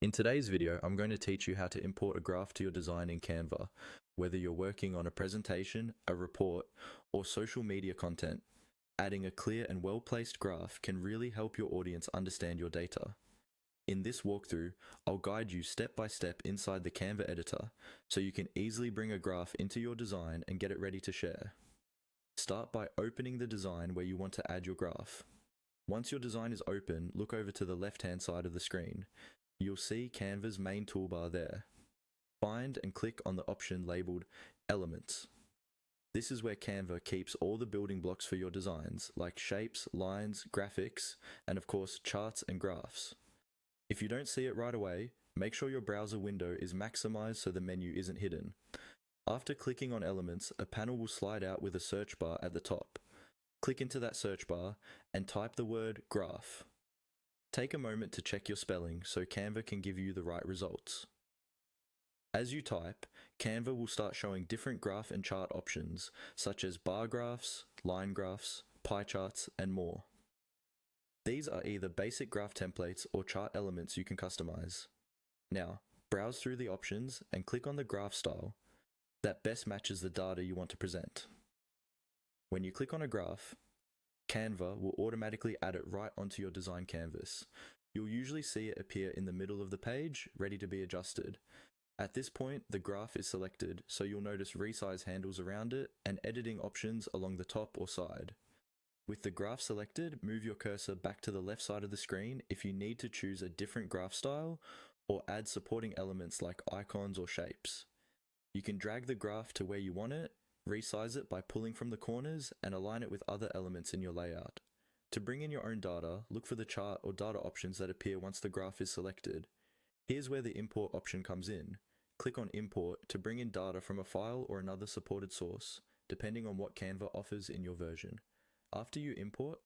In today's video, I'm going to teach you how to import a graph to your design in Canva, whether you're working on a presentation, a report, or social media content. Adding a clear and well-placed graph can really help your audience understand your data. In this walkthrough, I'll guide you step by step inside the Canva editor, so you can easily bring a graph into your design and get it ready to share. Start by opening the design where you want to add your graph. Once your design is open, look over to the left-hand side of the screen. You'll see Canva's main toolbar there. Find and click on the option labeled Elements. This is where Canva keeps all the building blocks for your designs, like shapes, lines, graphics, and of course charts and graphs. If you don't see it right away, make sure your browser window is maximized so the menu isn't hidden. After clicking on Elements, a panel will slide out with a search bar at the top. Click into that search bar and type the word graph. Take a moment to check your spelling so Canva can give you the right results. As you type, Canva will start showing different graph and chart options, such as bar graphs, line graphs, pie charts, and more. These are either basic graph templates or chart elements you can customize. Now, browse through the options and click on the graph style that best matches the data you want to present. When you click on a graph, Canva will automatically add it right onto your design canvas. You'll usually see it appear in the middle of the page, ready to be adjusted. At this point, the graph is selected, so you'll notice resize handles around it and editing options along the top or side. With the graph selected, move your cursor back to the left side of the screen if you need to choose a different graph style or add supporting elements like icons or shapes. You can drag the graph to where you want it, resize it by pulling from the corners, and align it with other elements in your layout. To bring in your own data, look for the chart or data options that appear once the graph is selected. Here's where the import option comes in. Click on Import to bring in data from a file or another supported source, depending on what Canva offers in your version. After you import,